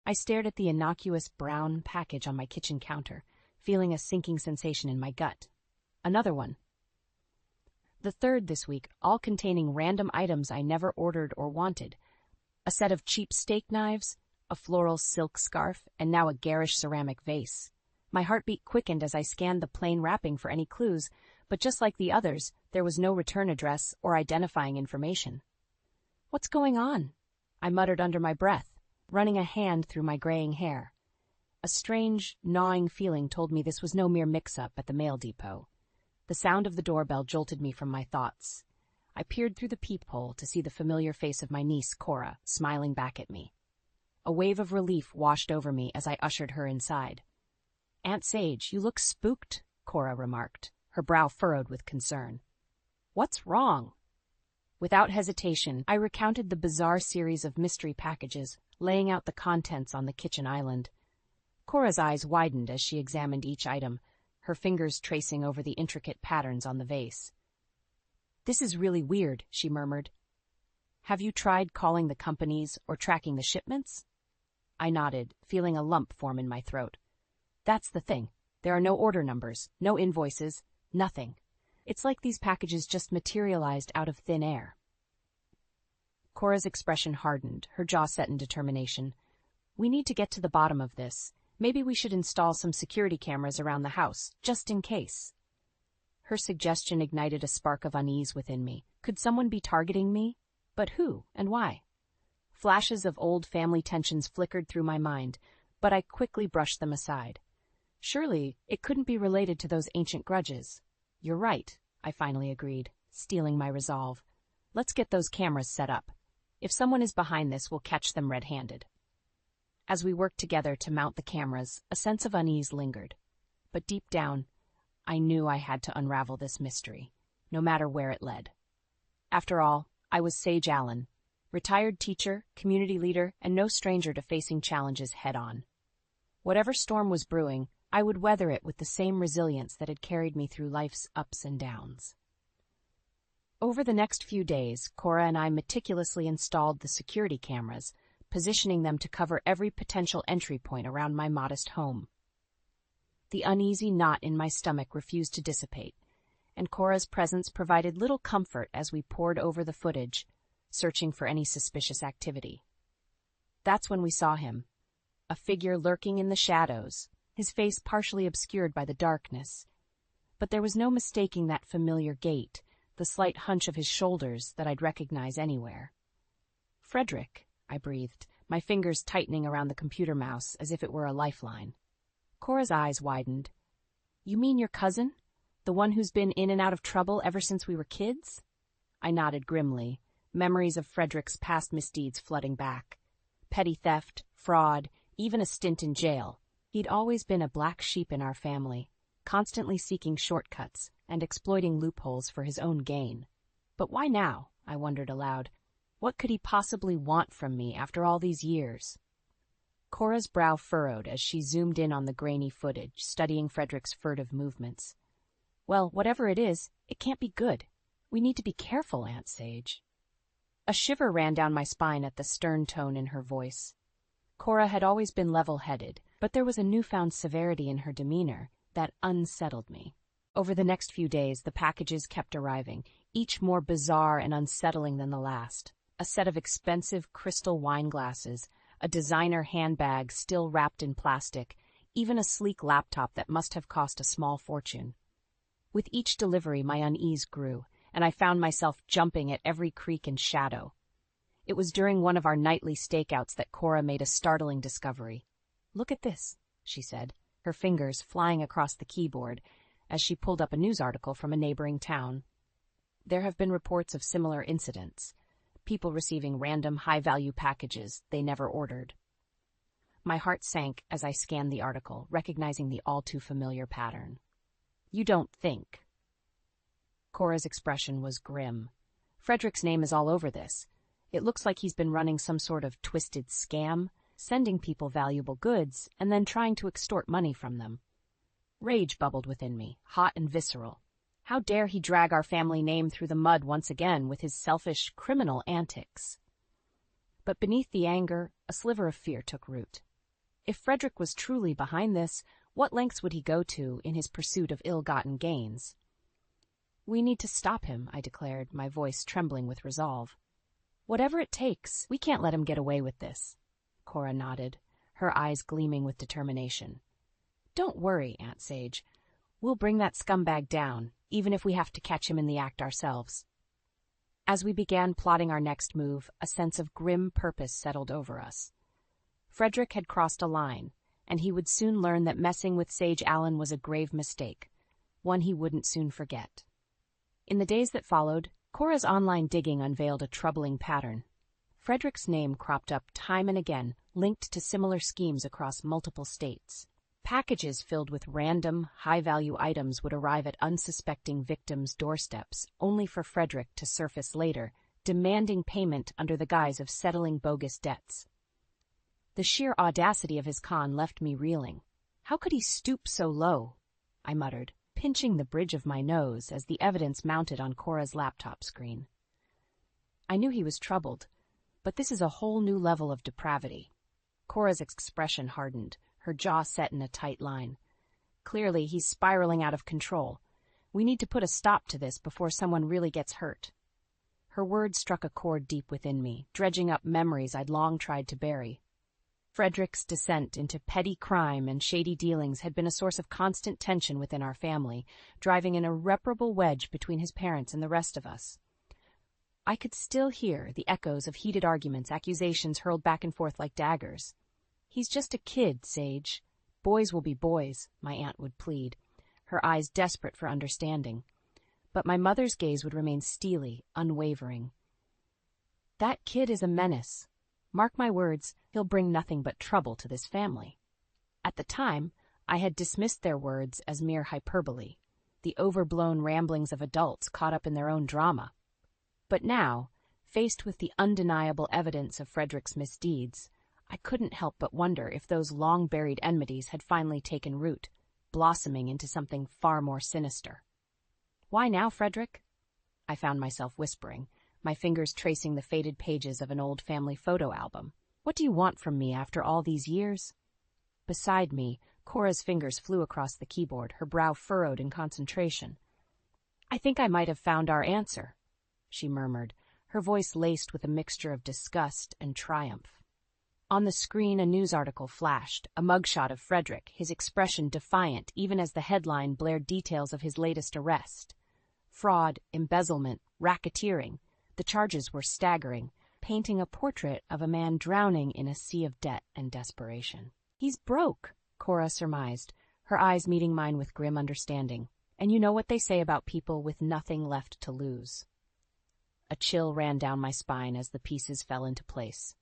I stared at the innocuous brown package on my kitchen counter, feeling a sinking sensation in my gut. Another one. The third this week, all containing random items I never ordered or wanted. A set of cheap steak knives, a floral silk scarf, and now a garish ceramic vase. My heartbeat quickened as I scanned the plain wrapping for any clues, but just like the others, there was no return address or identifying information. "What's going on?" I muttered under my breath, running a hand through my graying hair. A strange, gnawing feeling told me this was no mere mix-up at the mail depot. The sound of the doorbell jolted me from my thoughts. I peered through the peephole to see the familiar face of my niece, Cora, smiling back at me. A wave of relief washed over me as I ushered her inside. "Aunt Sage, you look spooked," Cora remarked, her brow furrowed with concern. "What's wrong?" Without hesitation, I recounted the bizarre series of mystery packages, laying out the contents on the kitchen island. Cora's eyes widened as she examined each item, her fingers tracing over the intricate patterns on the vase. "This is really weird," she murmured. "Have you tried calling the companies or tracking the shipments?" I nodded, feeling a lump form in my throat. "That's the thing. There are no order numbers, no invoices, nothing. It's like these packages just materialized out of thin air." Cora's expression hardened, her jaw set in determination. "We need to get to the bottom of this. Maybe we should install some security cameras around the house, just in case." Her suggestion ignited a spark of unease within me. Could someone be targeting me? But who and why? Flashes of old family tensions flickered through my mind, but I quickly brushed them aside. Surely it couldn't be related to those ancient grudges. "You're right," I finally agreed, steeling my resolve. "Let's get those cameras set up. If someone is behind this, we'll catch them red-handed." As we worked together to mount the cameras, a sense of unease lingered. But deep down, I knew I had to unravel this mystery, no matter where it led. After all, I was Sage Allen, retired teacher, community leader, and no stranger to facing challenges head-on. Whatever storm was brewing, I would weather it with the same resilience that had carried me through life's ups and downs. Over the next few days, Cora and I meticulously installed the security cameras, positioning them to cover every potential entry point around my modest home. The uneasy knot in my stomach refused to dissipate, and Cora's presence provided little comfort as we pored over the footage, searching for any suspicious activity. That's when we saw him, a figure lurking in the shadows, his face partially obscured by the darkness. But there was no mistaking that familiar gait, the slight hunch of his shoulders that I'd recognize anywhere. "Frederick," I breathed, my fingers tightening around the computer mouse as if it were a lifeline. Cora's eyes widened. "You mean your cousin? The one who's been in and out of trouble ever since we were kids?" I nodded grimly, memories of Frederick's past misdeeds flooding back. Petty theft, fraud, even a stint in jail. He'd always been a black sheep in our family, constantly seeking shortcuts and exploiting loopholes for his own gain. But why now? I wondered aloud. What could he possibly want from me after all these years? Cora's brow furrowed as she zoomed in on the grainy footage, studying Frederick's furtive movements. "Well, whatever it is, it can't be good. We need to be careful, Aunt Sage." A shiver ran down my spine at the stern tone in her voice. Cora had always been level-headed, but there was a newfound severity in her demeanor that unsettled me. Over the next few days, the packages kept arriving, each more bizarre and unsettling than the last. A set of expensive crystal wine glasses, a designer handbag still wrapped in plastic, even a sleek laptop that must have cost a small fortune. With each delivery, my unease grew, and I found myself jumping at every creak and shadow. It was during one of our nightly stakeouts that Cora made a startling discovery. "Look at this," she said, her fingers flying across the keyboard as she pulled up a news article from a neighboring town. There have been reports of similar incidents, people receiving random high-value packages they never ordered. My heart sank as I scanned the article, recognizing the all-too-familiar pattern. "You don't think?" Cora's expression was grim. "Frederick's name is all over this. It looks like he's been running some sort of twisted scam, sending people valuable goods, and then trying to extort money from them." Rage bubbled within me, hot and visceral. How dare he drag our family name through the mud once again with his selfish, criminal antics? But beneath the anger, a sliver of fear took root. If Frederick was truly behind this, what lengths would he go to in his pursuit of ill-gotten gains? "We need to stop him," I declared, my voice trembling with resolve. "Whatever it takes, we can't let him get away with this." Cora nodded, her eyes gleaming with determination. "Don't worry, Aunt Sage. We'll bring that scumbag down, even if we have to catch him in the act ourselves." As we began plotting our next move, a sense of grim purpose settled over us. Frederick had crossed a line, and he would soon learn that messing with Sage Allen was a grave mistake, one he wouldn't soon forget. In the days that followed, Cora's online digging unveiled a troubling pattern. Frederick's name cropped up time and again, linked to similar schemes across multiple states. Packages filled with random, high-value items would arrive at unsuspecting victims' doorsteps, only for Frederick to surface later, demanding payment under the guise of settling bogus debts. The sheer audacity of his con left me reeling. How could he stoop so low? I muttered, pinching the bridge of my nose as the evidence mounted on Cora's laptop screen. I knew he was troubled, but this is a whole new level of depravity. Cora's expression hardened, her jaw set in a tight line. Clearly, he's spiraling out of control. We need to put a stop to this before someone really gets hurt. Her words struck a chord deep within me, dredging up memories I'd long tried to bury. Frederick's descent into petty crime and shady dealings had been a source of constant tension within our family, driving an irreparable wedge between his parents and the rest of us. I could still hear the echoes of heated arguments, accusations hurled back and forth like daggers. "He's just a kid, Sage. Boys will be boys," my aunt would plead, her eyes desperate for understanding. But my mother's gaze would remain steely, unwavering. "That kid is a menace. Mark my words, he'll bring nothing but trouble to this family." At the time, I had dismissed their words as mere hyperbole, the overblown ramblings of adults caught up in their own drama. But now, faced with the undeniable evidence of Frederick's misdeeds, I couldn't help but wonder if those long-buried enmities had finally taken root, blossoming into something far more sinister. "Why now, Frederick?" I found myself whispering, my fingers tracing the faded pages of an old family photo album. "What do you want from me after all these years?" Beside me, Cora's fingers flew across the keyboard, her brow furrowed in concentration. "I think I might have found our answer," she murmured, her voice laced with a mixture of disgust and triumph. On the screen, a news article flashed, a mugshot of Frederick, his expression defiant even as the headline blared details of his latest arrest. Fraud, embezzlement, racketeering. The charges were staggering, painting a portrait of a man drowning in a sea of debt and desperation. "He's broke," Cora surmised, her eyes meeting mine with grim understanding. "And you know what they say about people with nothing left to lose." A chill ran down my spine as the pieces fell into place.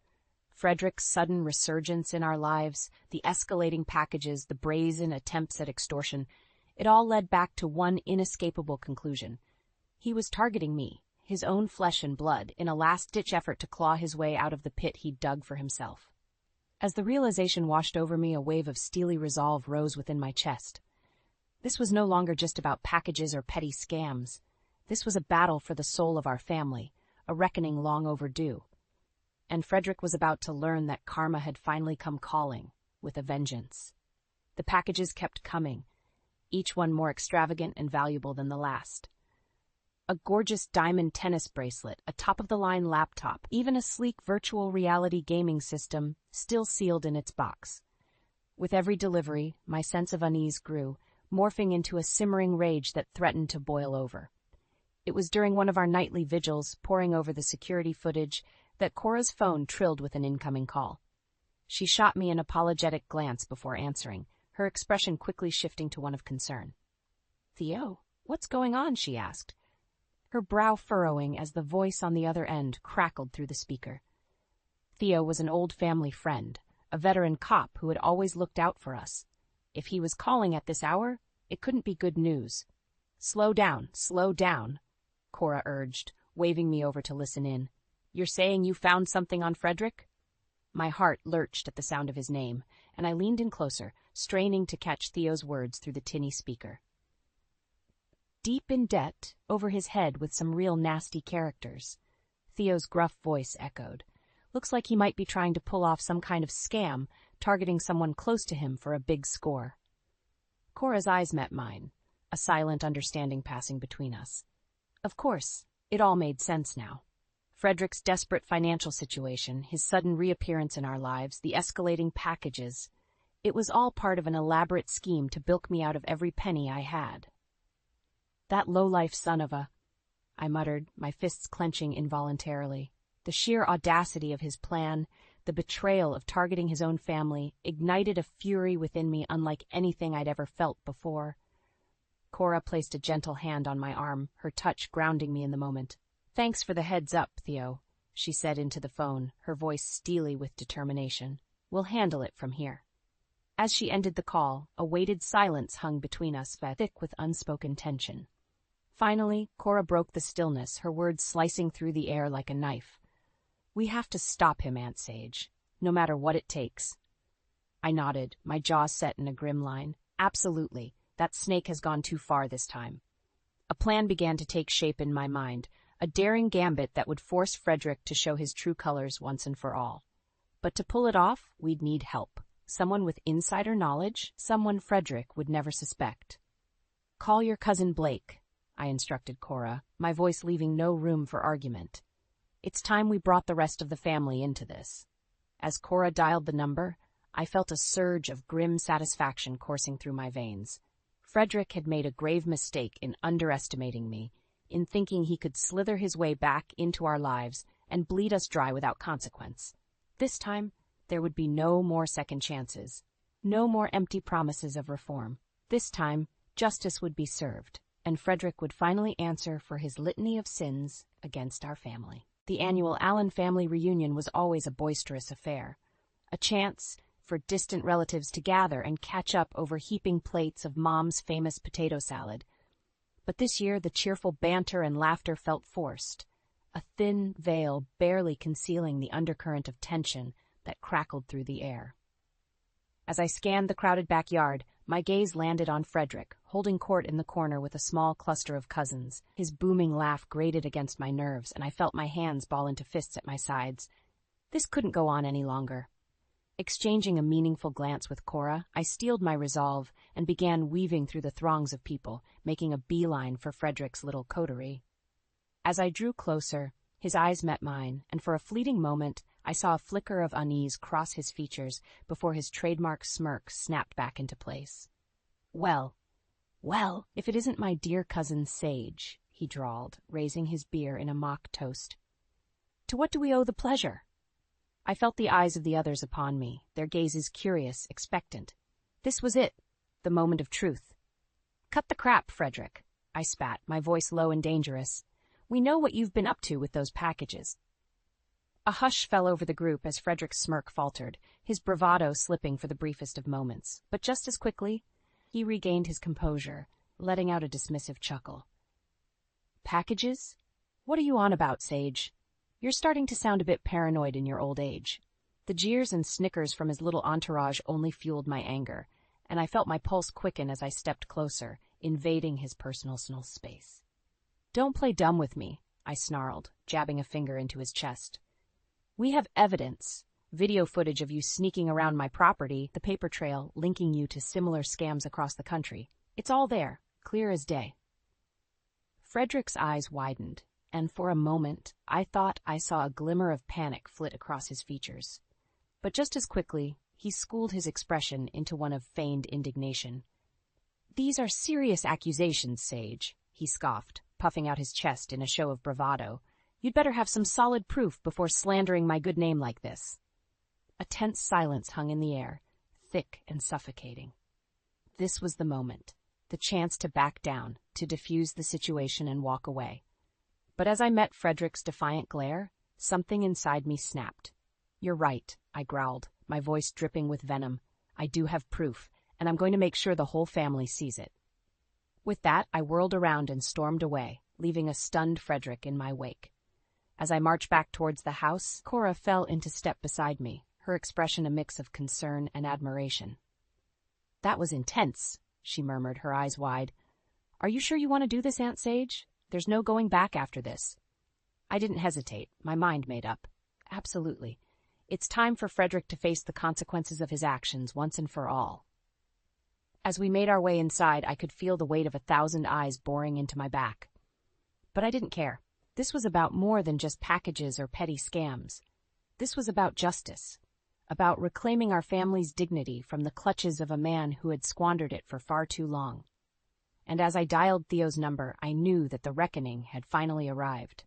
Frederick's sudden resurgence in our lives, the escalating packages, the brazen attempts at extortion, it all led back to one inescapable conclusion. He was targeting me, his own flesh and blood, in a last-ditch effort to claw his way out of the pit he'd dug for himself. As the realization washed over me, a wave of steely resolve rose within my chest. This was no longer just about packages or petty scams. This was a battle for the soul of our family, a reckoning long overdue. And Frederick was about to learn that karma had finally come calling, with a vengeance. The packages kept coming, each one more extravagant and valuable than the last. A gorgeous diamond tennis bracelet, a top-of-the-line laptop, even a sleek virtual reality gaming system, still sealed in its box. With every delivery, my sense of unease grew, morphing into a simmering rage that threatened to boil over. It was during one of our nightly vigils, poring over the security footage, that Cora's phone trilled with an incoming call. She shot me an apologetic glance before answering, her expression quickly shifting to one of concern. "Theo, what's going on?" she asked, her brow furrowing as the voice on the other end crackled through the speaker. Theo was an old family friend, a veteran cop who had always looked out for us. If he was calling at this hour, it couldn't be good news. Slow down," Cora urged, waving me over to listen in. "You're saying you found something on Frederick?" My heart lurched at the sound of his name, and I leaned in closer, straining to catch Theo's words through the tinny speaker. "Deep in debt, over his head with some real nasty characters," Theo's gruff voice echoed. "Looks like he might be trying to pull off some kind of scam, targeting someone close to him for a big score. Cora's eyes met mine, a silent understanding passing between us. Of course, it all made sense now. Frederick's desperate financial situation, his sudden reappearance in our lives, the escalating packages. It was all part of an elaborate scheme to bilk me out of every penny I had. That low-life son of a... I muttered, my fists clenching involuntarily. The sheer audacity of his plan, the betrayal of targeting his own family, ignited a fury within me unlike anything I'd ever felt before. Cora placed a gentle hand on my arm, her touch grounding me in the moment. "Thanks for the heads up, Theo," she said into the phone, her voice steely with determination. "We'll handle it from here." As she ended the call, a weighted silence hung between us, thick with unspoken tension. Finally, Cora broke the stillness, her words slicing through the air like a knife. "We have to stop him, Aunt Sage, no matter what it takes." I nodded, my jaw set in a grim line. Absolutely, that snake has gone too far this time. A plan began to take shape in my mind, a daring gambit that would force Frederick to show his true colors once and for all. But to pull it off, we'd need help. Someone with insider knowledge, someone Frederick would never suspect. "Call your cousin Blake," I instructed Cora, my voice leaving no room for argument. It's time we brought the rest of the family into this. As Cora dialed the number, I felt a surge of grim satisfaction coursing through my veins. Frederick had made a grave mistake in underestimating me, in thinking he could slither his way back into our lives and bleed us dry without consequence. This time, there would be no more second chances, no more empty promises of reform. This time, justice would be served, and Frederick would finally answer for his litany of sins against our family. The annual Allen family reunion was always a boisterous affair, a chance for distant relatives to gather and catch up over heaping plates of Mom's famous potato salad. But this year the cheerful banter and laughter felt forced, a thin veil barely concealing the undercurrent of tension that crackled through the air. As I scanned the crowded backyard, my gaze landed on Frederick, holding court in the corner with a small cluster of cousins. His booming laugh grated against my nerves, and I felt my hands ball into fists at my sides. This couldn't go on any longer. Exchanging a meaningful glance with Cora, I steeled my resolve and began weaving through the throngs of people, making a beeline for Frederick's little coterie. As I drew closer, his eyes met mine, and for a fleeting moment, I saw a flicker of unease cross his features before his trademark smirk snapped back into place. Well, if it isn't my dear cousin Sage," he drawled, raising his beer in a mock toast. "To what do we owe the pleasure?" I felt the eyes of the others upon me, their gazes curious, expectant. This was it, the moment of truth. "Cut the crap, Frederick," I spat, my voice low and dangerous. "We know what you've been up to with those packages." A hush fell over the group as Frederick's smirk faltered, his bravado slipping for the briefest of moments. But just as quickly, he regained his composure, letting out a dismissive chuckle. "Packages? What are you on about, Sage? You're starting to sound a bit paranoid in your old age." The jeers and snickers from his little entourage only fueled my anger, and I felt my pulse quicken as I stepped closer, invading his personal space. "Don't play dumb with me," I snarled, jabbing a finger into his chest. "We have evidence, video footage of you sneaking around my property, the paper trail linking you to similar scams across the country. It's all there, clear as day." Frederick's eyes widened, and for a moment I thought I saw a glimmer of panic flit across his features. But just as quickly, he schooled his expression into one of feigned indignation. "These are serious accusations, Sage," he scoffed, puffing out his chest in a show of bravado. "You'd better have some solid proof before slandering my good name like this." A tense silence hung in the air, thick and suffocating. This was the moment, the chance to back down, to defuse the situation and walk away. But as I met Frederick's defiant glare, something inside me snapped. "You're right," I growled, my voice dripping with venom. "I do have proof, and I'm going to make sure the whole family sees it." With that, I whirled around and stormed away, leaving a stunned Frederick in my wake. As I marched back towards the house, Cora fell into step beside me, her expression a mix of concern and admiration. "That was intense," she murmured, her eyes wide. "Are you sure you want to do this, Aunt Sage? There's no going back after this." I didn't hesitate, my mind made up. Absolutely. It's time for Frederick to face the consequences of his actions once and for all. As we made our way inside, I could feel the weight of 1,000 eyes boring into my back. But I didn't care. This was about more than just packages or petty scams. This was about justice, about reclaiming our family's dignity from the clutches of a man who had squandered it for far too long. And as I dialed Theo's number, I knew that the reckoning had finally arrived.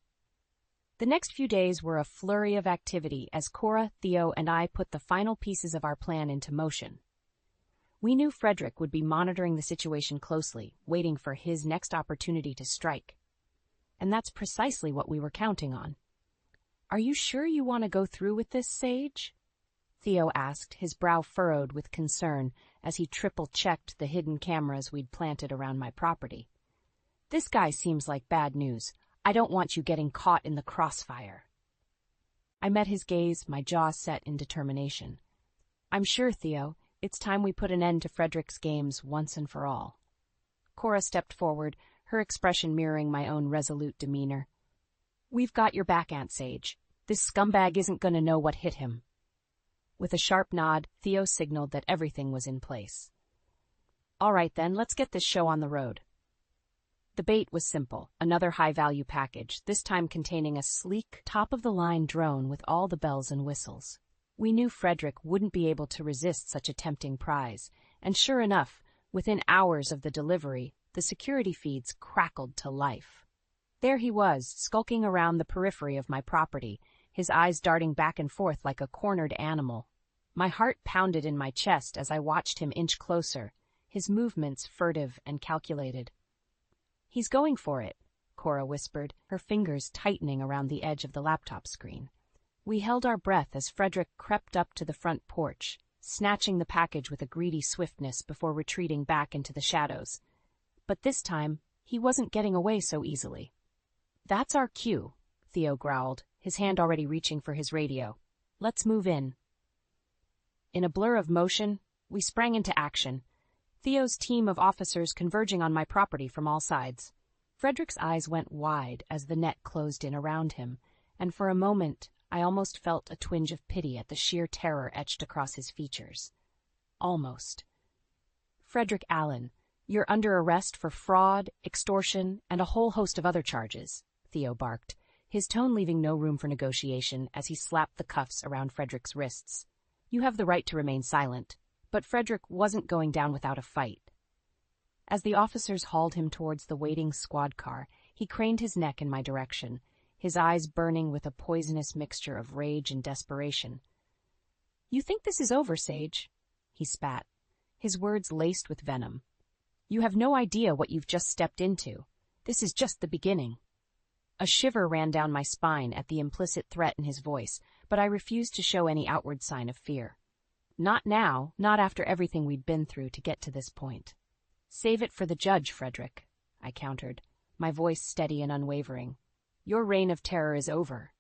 The next few days were a flurry of activity as Cora, Theo, and I put the final pieces of our plan into motion. We knew Frederick would be monitoring the situation closely, waiting for his next opportunity to strike. And that's precisely what we were counting on. "Are you sure you want to go through with this, Sage?" Theo asked, his brow furrowed with concern as he triple-checked the hidden cameras we'd planted around my property. "This guy seems like bad news. I don't want you getting caught in the crossfire." I met his gaze, my jaw set in determination. "I'm sure, Theo. It's time we put an end to Frederick's games once and for all." Cora stepped forward, her expression mirroring my own resolute demeanor. "We've got your back, Aunt Sage. This scumbag isn't going to know what hit him." With a sharp nod, Theo signaled that everything was in place. "All right then, let's get this show on the road." The bait was simple, another high-value package, this time containing a sleek, top-of-the-line drone with all the bells and whistles. We knew Frederick wouldn't be able to resist such a tempting prize, and sure enough, within hours of the delivery, the security feeds crackled to life. There he was, skulking around the periphery of my property, his eyes darting back and forth like a cornered animal. My heart pounded in my chest as I watched him inch closer, his movements furtive and calculated. "He's going for it," Cora whispered, her fingers tightening around the edge of the laptop screen. We held our breath as Frederick crept up to the front porch, snatching the package with a greedy swiftness before retreating back into the shadows. But this time, he wasn't getting away so easily. "That's our cue," Theo growled, his hand already reaching for his radio. "Let's move in." In a blur of motion, we sprang into action, Theo's team of officers converging on my property from all sides. Frederick's eyes went wide as the net closed in around him, and for a moment I almost felt a twinge of pity at the sheer terror etched across his features. Almost. "Frederick Allen, you're under arrest for fraud, extortion, and a whole host of other charges," Theo barked, his tone leaving no room for negotiation as he slapped the cuffs around Frederick's wrists. "You have the right to remain silent." But Frederick wasn't going down without a fight. As the officers hauled him towards the waiting squad car, he craned his neck in my direction, his eyes burning with a poisonous mixture of rage and desperation. "You think this is over, Sage?" he spat, his words laced with venom. "You have no idea what you've just stepped into. This is just the beginning." A shiver ran down my spine at the implicit threat in his voice, but I refused to show any outward sign of fear. "Not now, not after everything we'd been through to get to this point." "Save it for the judge, Frederick," I countered, my voice steady and unwavering. "Your reign of terror is over."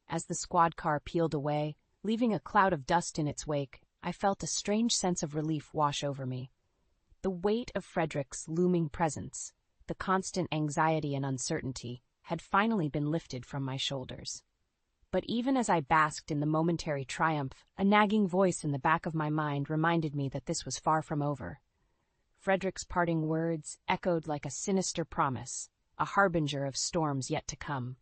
As the squad car peeled away, leaving a cloud of dust in its wake, I felt a strange sense of relief wash over me. The weight of Frederick's looming presence, the constant anxiety and uncertainty, had finally been lifted from my shoulders. But even as I basked in the momentary triumph, a nagging voice in the back of my mind reminded me that this was far from over. Frederick's parting words echoed like a sinister promise, a harbinger of storms yet to come.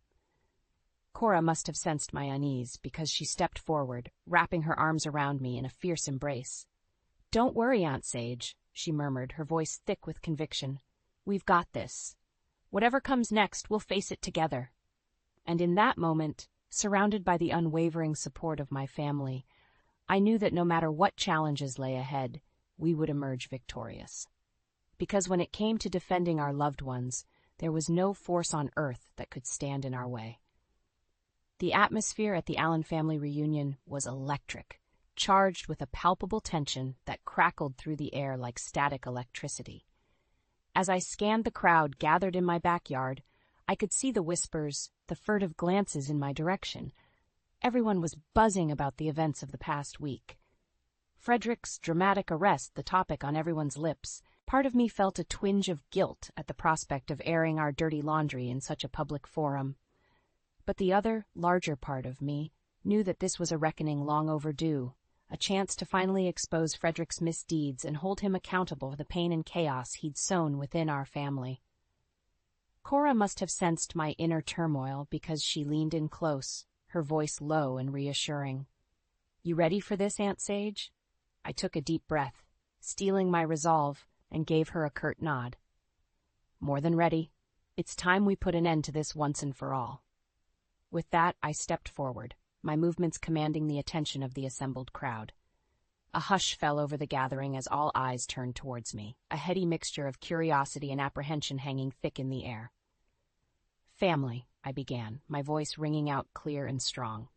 Cora must have sensed my unease because she stepped forward, wrapping her arms around me in a fierce embrace. "Don't worry, Aunt Sage," she murmured, her voice thick with conviction. "We've got this. Whatever comes next, we'll face it together." And in that moment, surrounded by the unwavering support of my family, I knew that no matter what challenges lay ahead, we would emerge victorious. Because when it came to defending our loved ones, there was no force on earth that could stand in our way. The atmosphere at the Allen family reunion was electric, charged with a palpable tension that crackled through the air like static electricity. As I scanned the crowd gathered in my backyard, I could see the whispers, the furtive glances in my direction. Everyone was buzzing about the events of the past week. Frederick's dramatic arrest the topic on everyone's lips. Part of me felt a twinge of guilt at the prospect of airing our dirty laundry in such a public forum. But the other, larger part of me knew that this was a reckoning long overdue, a chance to finally expose Frederick's misdeeds and hold him accountable for the pain and chaos he'd sown within our family. Cora must have sensed my inner turmoil because she leaned in close, her voice low and reassuring. "You ready for this, Aunt Sage?" I took a deep breath, steeling my resolve, and gave her a curt nod. "More than ready. It's time we put an end to this once and for all." With that, I stepped forward, my movements commanding the attention of the assembled crowd. A hush fell over the gathering as all eyes turned towards me, a heady mixture of curiosity and apprehension hanging thick in the air. "Family," I began, my voice ringing out clear and strong.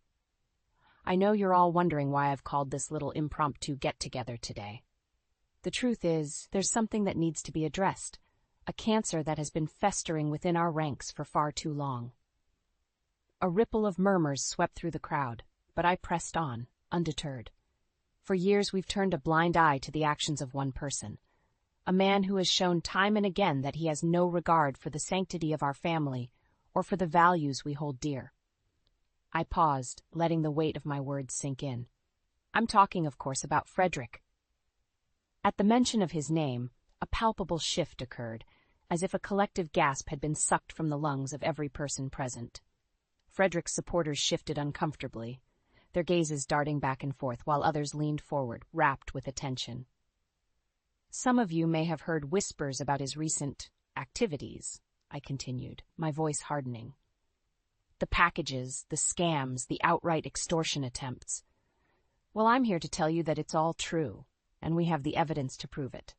"I know you're all wondering why I've called this little impromptu get-together today. The truth is, there's something that needs to be addressed, a cancer that has been festering within our ranks for far too long." A ripple of murmurs swept through the crowd, but I pressed on, undeterred. For years we've turned a blind eye to the actions of one person, a man who has shown time and again that he has no regard for the sanctity of our family or for the values we hold dear. I paused, letting the weight of my words sink in. I'm talking, of course, about Frederick. At the mention of his name, a palpable shift occurred, as if a collective gasp had been sucked from the lungs of every person present. Frederick's supporters shifted uncomfortably, their gazes darting back and forth while others leaned forward, rapt with attention. "Some of you may have heard whispers about his recent activities," I continued, my voice hardening. "The packages, the scams, the outright extortion attempts. Well, I'm here to tell you that it's all true, and we have the evidence to prove it."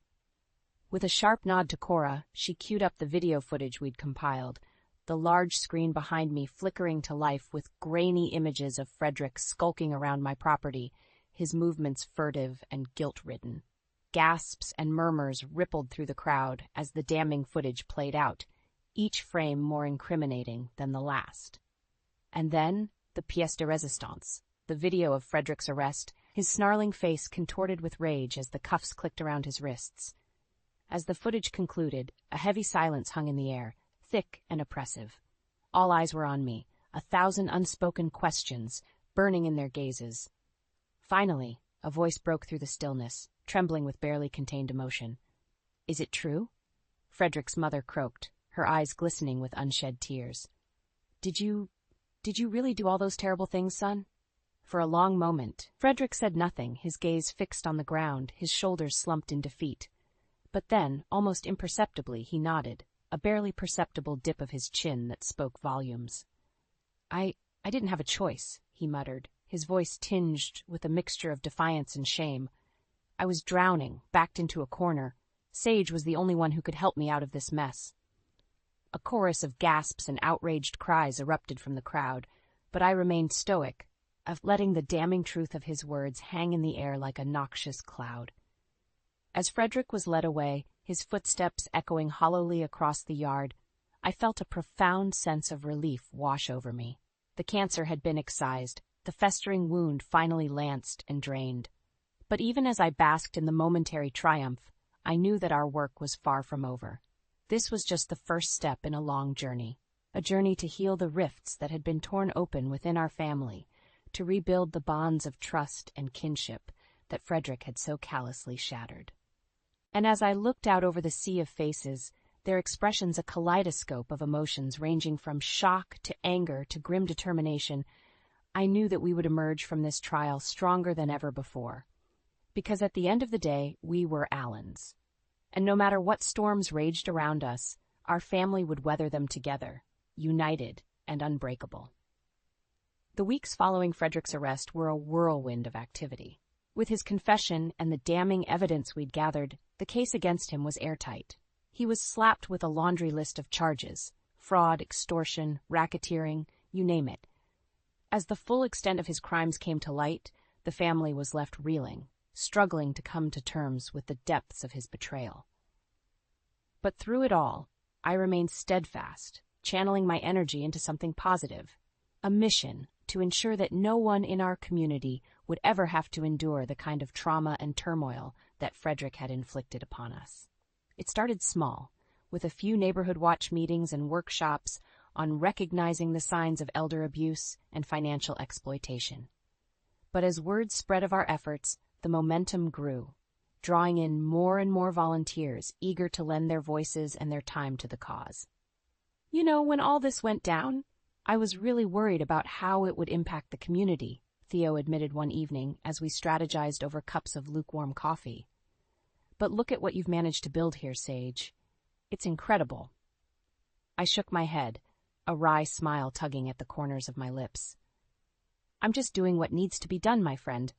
With a sharp nod to Cora, she queued up the video footage we'd compiled, the large screen behind me flickering to life with grainy images of Frederick skulking around my property, his movements furtive and guilt-ridden. Gasps and murmurs rippled through the crowd as the damning footage played out, each frame more incriminating than the last. And then, the pièce de résistance, the video of Frederick's arrest, his snarling face contorted with rage as the cuffs clicked around his wrists. As the footage concluded, a heavy silence hung in the air, thick and oppressive. All eyes were on me, 1,000 unspoken questions burning in their gazes. Finally, a voice broke through the stillness, trembling with barely contained emotion. "Is it true?" Frederick's mother croaked, her eyes glistening with unshed tears. Did you really do all those terrible things, son?" For a long moment, Frederick said nothing, his gaze fixed on the ground, his shoulders slumped in defeat. But then, almost imperceptibly, he nodded, a barely perceptible dip of his chin that spoke volumes. I didn't have a choice," he muttered, his voice tinged with a mixture of defiance and shame. "I was drowning, backed into a corner. Sage was the only one who could help me out of this mess." A chorus of gasps and outraged cries erupted from the crowd, but I remained stoic, letting the damning truth of his words hang in the air like a noxious cloud. As Frederick was led away, his footsteps echoing hollowly across the yard, I felt a profound sense of relief wash over me. The cancer had been excised, the festering wound finally lanced and drained. But even as I basked in the momentary triumph, I knew that our work was far from over. This was just the first step in a long journey, a journey to heal the rifts that had been torn open within our family, to rebuild the bonds of trust and kinship that Frederick had so callously shattered. And as I looked out over the sea of faces, their expressions a kaleidoscope of emotions ranging from shock to anger to grim determination, I knew that we would emerge from this trial stronger than ever before. Because at the end of the day, we were Allens. And no matter what storms raged around us, our family would weather them together, united and unbreakable. The weeks following Frederick's arrest were a whirlwind of activity. With his confession and the damning evidence we'd gathered, the case against him was airtight. He was slapped with a laundry list of charges: fraud, extortion, racketeering, you name it. As the full extent of his crimes came to light, the family was left reeling, struggling to come to terms with the depths of his betrayal. But through it all, I remained steadfast, channeling my energy into something positive, a mission to ensure that no one in our community would ever have to endure the kind of trauma and turmoil that Frederick had inflicted upon us. It started small, with a few neighborhood watch meetings and workshops, on recognizing the signs of elder abuse and financial exploitation. But as word spread of our efforts, the momentum grew, drawing in more and more volunteers eager to lend their voices and their time to the cause. You know, when all this went down, I was really worried about how it would impact the community, Theo admitted one evening as we strategized over cups of lukewarm coffee. But look at what you've managed to build here, Sage. It's incredible. I shook my head, a wry smile tugging at the corners of my lips. I'm just doing what needs to be done, my friend.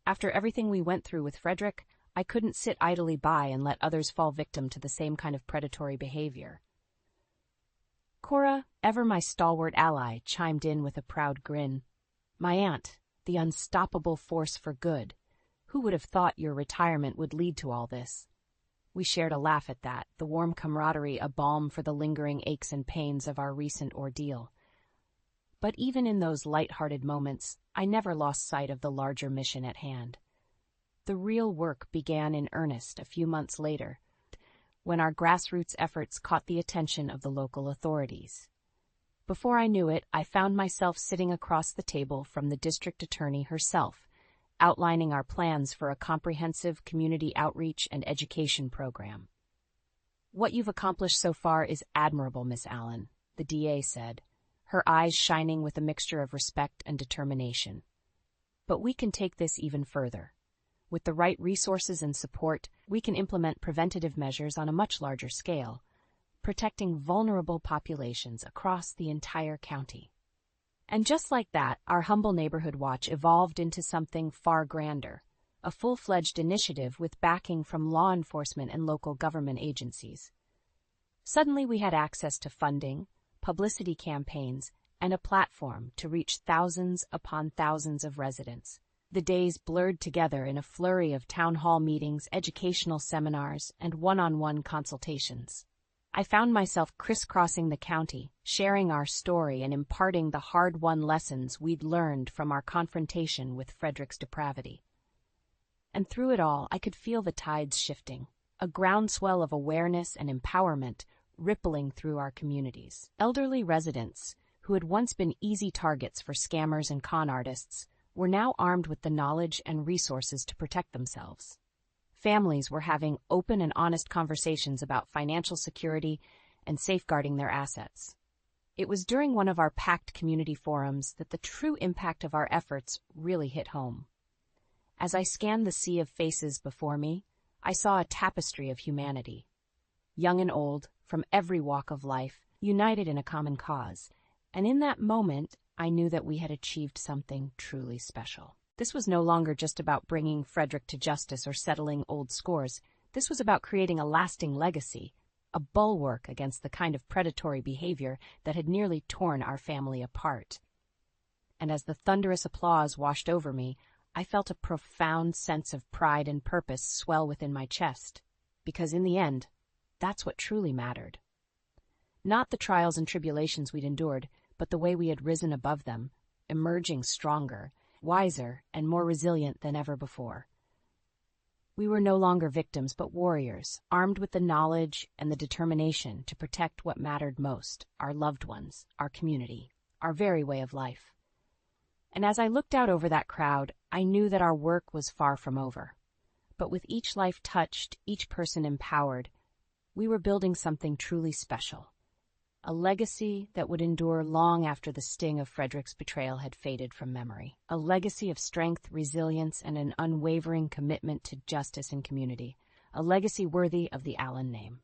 After everything we went through with Frederick, I couldn't sit idly by and let others fall victim to the same kind of predatory behavior. Cora, ever my stalwart ally, chimed in with a proud grin. My aunt, the unstoppable force for good. Who would have thought your retirement would lead to all this? We shared a laugh at that, the warm camaraderie a balm for the lingering aches and pains of our recent ordeal. But even in those light-hearted moments, I never lost sight of the larger mission at hand. The real work began in earnest a few months later, when our grassroots efforts caught the attention of the local authorities. Before I knew it, I found myself sitting across the table from the district attorney herself, outlining our plans for a comprehensive community outreach and education program. What you've accomplished so far is admirable, Miss Allen, the DA said, her eyes shining with a mixture of respect and determination. But we can take this even further. With the right resources and support, we can implement preventative measures on a much larger scale, protecting vulnerable populations across the entire county. And just like that, our humble neighborhood watch evolved into something far grander, a full-fledged initiative with backing from law enforcement and local government agencies. Suddenly we had access to funding, publicity campaigns, and a platform to reach thousands upon thousands of residents. The days blurred together in a flurry of town hall meetings, educational seminars, and one-on-one consultations. I found myself crisscrossing the county, sharing our story and imparting the hard-won lessons we'd learned from our confrontation with Frederick's depravity. And through it all, I could feel the tides shifting, a groundswell of awareness and empowerment rippling through our communities. Elderly residents, who had once been easy targets for scammers and con artists, were now armed with the knowledge and resources to protect themselves. Families were having open and honest conversations about financial security and safeguarding their assets. It was during one of our packed community forums that the true impact of our efforts really hit home. As I scanned the sea of faces before me, I saw a tapestry of humanity. Young and old, from every walk of life, united in a common cause, and in that moment, I knew that we had achieved something truly special. This was no longer just about bringing Frederick to justice or settling old scores. This was about creating a lasting legacy, a bulwark against the kind of predatory behavior that had nearly torn our family apart. And as the thunderous applause washed over me, I felt a profound sense of pride and purpose swell within my chest, because in the end, that's what truly mattered. Not the trials and tribulations we'd endured, but the way we had risen above them, emerging stronger, wiser, and more resilient than ever before. We were no longer victims, but warriors, armed with the knowledge and the determination to protect what mattered most, our loved ones, our community, our very way of life. And as I looked out over that crowd, I knew that our work was far from over. But with each life touched, each person empowered, we were building something truly special. A legacy that would endure long after the sting of Frederick's betrayal had faded from memory. A legacy of strength, resilience, and an unwavering commitment to justice and community. A legacy worthy of the Allen name.